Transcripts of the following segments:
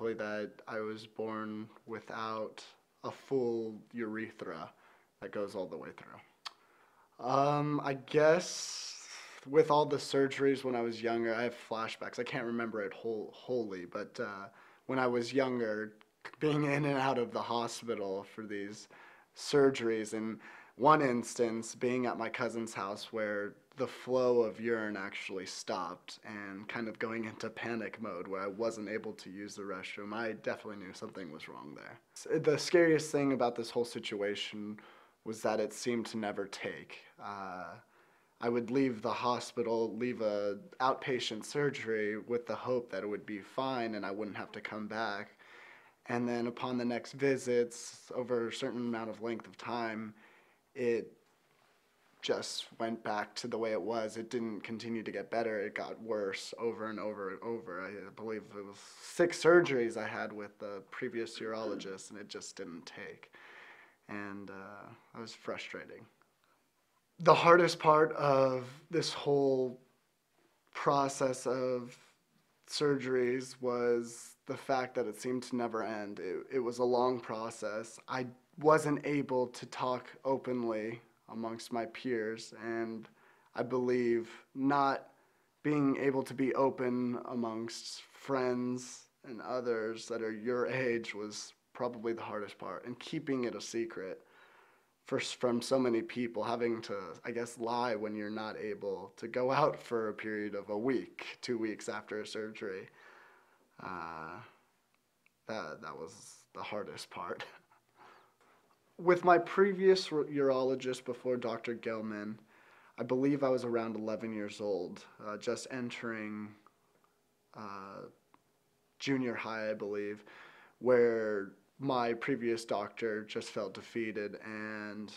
simply that I was born without a full urethra that goes all the way through. I guess with all the surgeries when I was younger, I have flashbacks. I can't remember it wholly, but when I was younger, being in and out of the hospital for these surgeries, and one instance being at my cousin's house where the flow of urine actually stopped and kind of going into panic mode where I wasn't able to use the restroom, I definitely knew something was wrong there. The scariest thing about this whole situation was that it seemed to never take. I would leave the hospital, leave a outpatient surgery with the hope that it would be fine and I wouldn't have to come back. And then upon the next visits, over a certain amount of length of time, it just went back to the way it was. It didn't continue to get better. It got worse over and over and over. I believe it was 6 surgeries I had with the previous urologist, and it just didn't take. And it was frustrating. The hardest part of this whole process of surgeries was the fact that it seemed to never end. It was a long process. I wasn't able to talk openly amongst my peers, and I believe not being able to be open amongst friends and others that are your age was probably the hardest part, and keeping it a secret from so many people, having to, I guess, lie when you're not able to go out for a period of a week, 2 weeks after a surgery. That was the hardest part. With my previous urologist before Dr. Gelman, I believe I was around 11 years old, just entering junior high, I believe, where my previous doctor just felt defeated and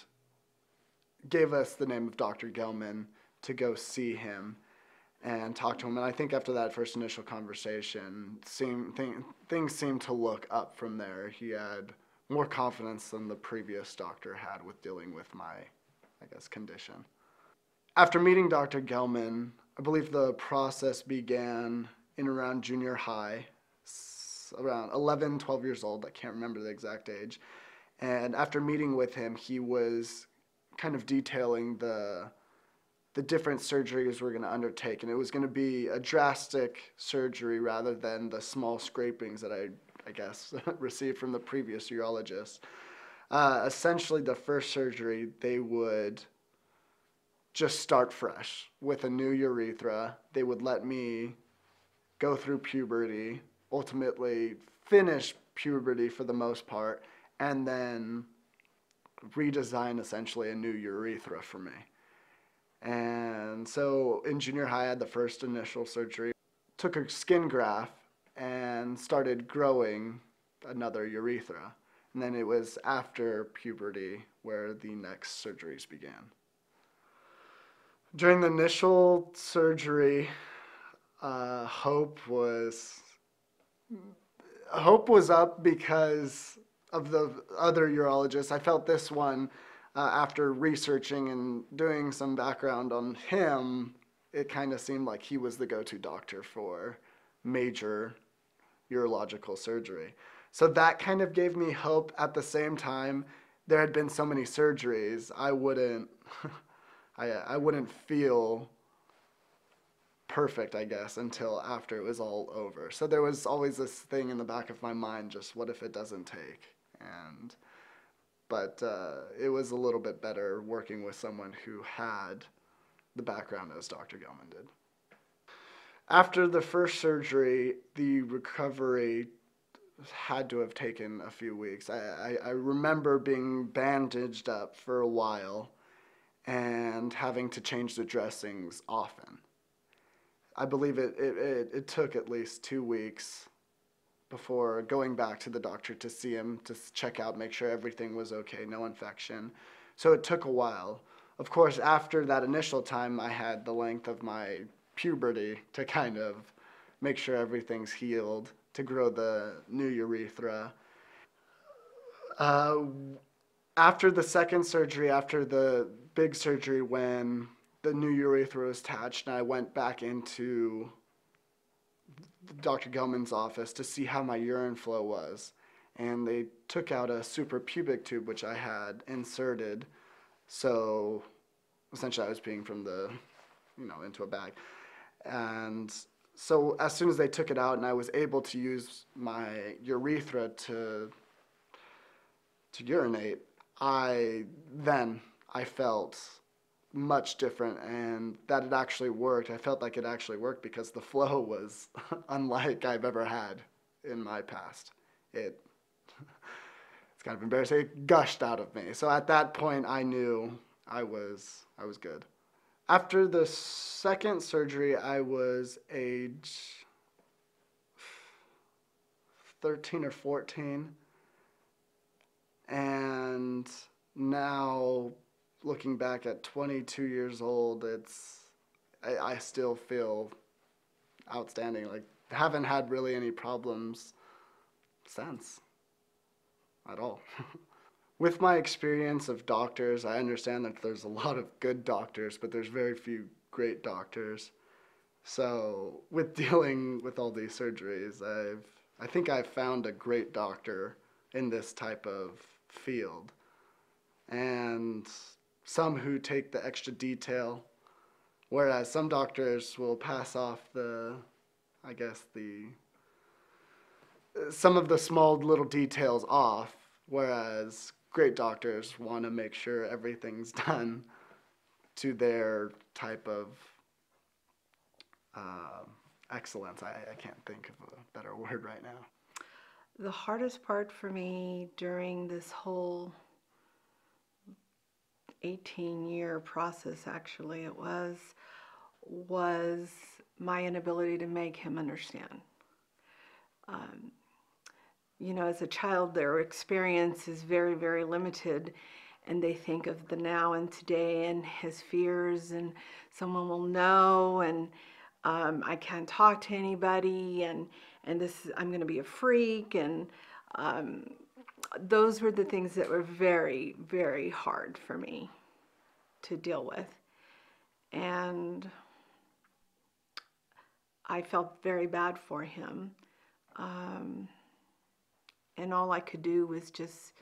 gave us the name of Dr. Gelman to go see him and talk to him. And I think after that first initial conversation, things seemed to look up from there. He had more confidence than the previous doctor had with dealing with my, I guess, condition. After meeting Dr. Gelman, I believe the process began in around junior high, around 11, 12 years old. I can't remember the exact age. And after meeting with him, he was kind of detailing the different surgeries we're going to undertake. And it was going to be a drastic surgery rather than the small scrapings that I guess, received from the previous urologist. Essentially, the first surgery, they would just start fresh with a new urethra. They would let me go through puberty, ultimately finish puberty for the most part, and then redesign essentially a new urethra for me. And so in junior high, I had the first initial surgery, took a skin graft, and started growing another urethra. And then it was after puberty where the next surgeries began. During the initial surgery, hope was up because of the other urologists. I felt this one, after researching and doing some background on him, it kind of seemed like he was the go-to doctor for major urological surgery. So that kind of gave me hope. At the same time, there had been so many surgeries, I wouldn't feel perfect, I guess, until after it was all over. So there was always this thing in the back of my mind, just what if it doesn't take? But it was a little bit better working with someone who had the background as Dr. Gelman did. After the first surgery, the recovery had to have taken a few weeks. I remember being bandaged up for a while and having to change the dressings often. I believe it took at least 2 weeks before going back to the doctor to see him, to check out, make sure everything was okay, no infection. So it took a while. Of course, after that initial time, I had the length of my puberty to kind of make sure everything's healed, to grow the new urethra. After the second surgery, after the big surgery when the new urethra was attached and I went back into Dr. Gelman's office to see how my urine flow was. And they took out a suprapubic tube, which I had inserted. So essentially I was peeing from the, into a bag. And so as soon as they took it out and I was able to use my urethra to urinate, I felt much different, and that it actually worked. I felt like it actually worked because the flow was unlike I've ever had in my past. It's kind of embarrassing. It gushed out of me. So at that point, I knew I was good. After the second surgery, I was age 13 or 14, and now looking back at 22 years old, I still feel outstanding. Like, haven't had really any problems since at all. With my experience of doctors, I understand that there's a lot of good doctors, but there's very few great doctors. So with dealing with all these surgeries, I think I've found a great doctor in this type of field. And some who take the extra detail, whereas some doctors will pass off some of the small little details off, whereas great doctors want to make sure everything's done to their type of excellence. I can't think of a better word right now. The hardest part for me during this whole 18-year process, actually, it was my inability to make him understand. As a child, their experience is very, very limited, and they think of the now and today and his fears, and someone will know, and I can't talk to anybody, and I'm going to be a freak, and those were the things that were very, very hard for me to deal with. And I felt very bad for him. And all I could do was just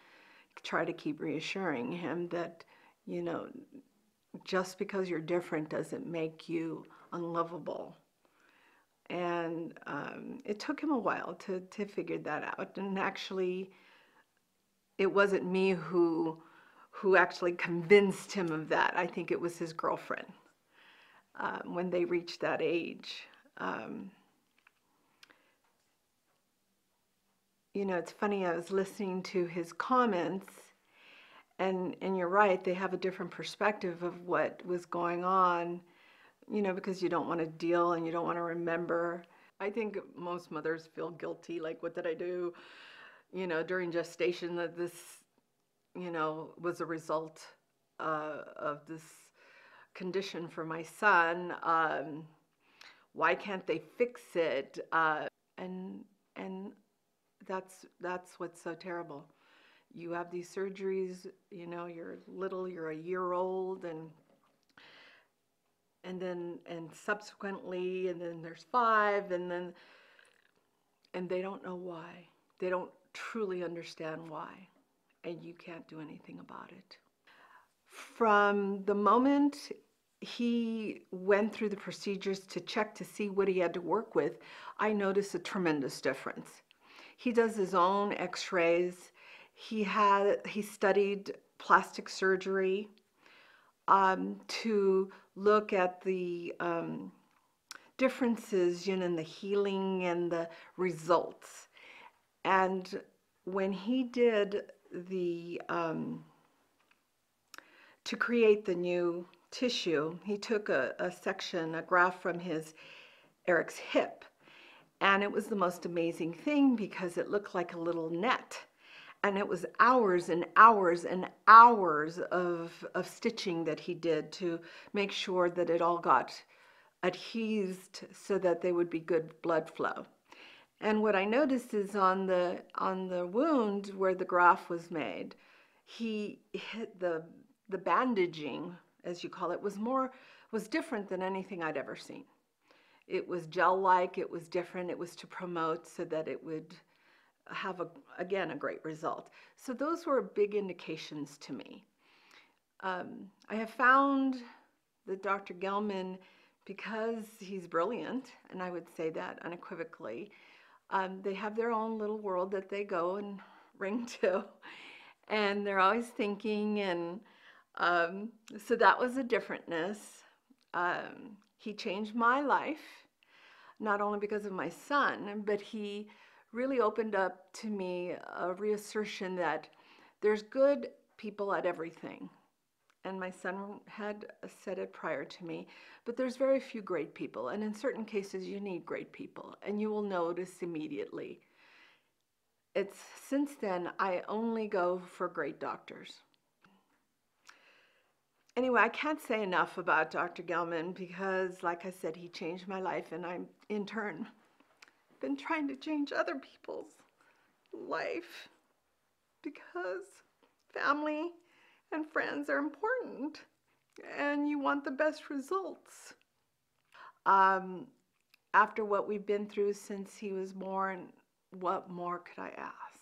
try to keep reassuring him that, just because you're different doesn't make you unlovable. And it took him a while to figure that out. And actually, it wasn't me who actually convinced him of that. I think it was his girlfriend when they reached that age. It's funny, I was listening to his comments, and you're right, they have a different perspective of what was going on, because you don't want to deal and you don't want to remember. I think most mothers feel guilty, like, what did I do, during gestation, that this, was a result of this condition for my son. Why can't they fix it? And that's what's so terrible. You have these surgeries, you're little, you're a year old, and subsequently, and then there's 5, and they don't know why. They don't truly understand why, and you can't do anything about it. From the moment he went through the procedures to check to see what he had to work with, I noticed a tremendous difference. He does his own x-rays. He studied plastic surgery to look at the differences in the healing and the results. And when he did to create the new tissue, he took a graft from Eric's hip. And it was the most amazing thing because it looked like a little net. And it was hours and hours and hours of stitching that he did to make sure that it all got adhesed so that there would be good blood flow. And what I noticed is on the wound where the graft was made, he hit the bandaging, as you call it, was different than anything I'd ever seen. It was gel-like, it was different, it was to promote so that it would have, again, a great result. So those were big indications to me. I have found that Dr. Gelman, because he's brilliant, and I would say that unequivocally, they have their own little world that they go and ring to, and they're always thinking, and so that was a differentness. He changed my life, not only because of my son, but he really opened up to me a reassertion that there's good people at everything. And my son had said it prior to me, but there's very few great people. And in certain cases, you need great people, and you will notice immediately. It's since then, I only go for great doctors. Anyway, I can't say enough about Dr. Gelman because, like I said, he changed my life, and I'm, in turn, been trying to change other people's life because family and friends are important and you want the best results. After what we've been through since he was born, what more could I ask?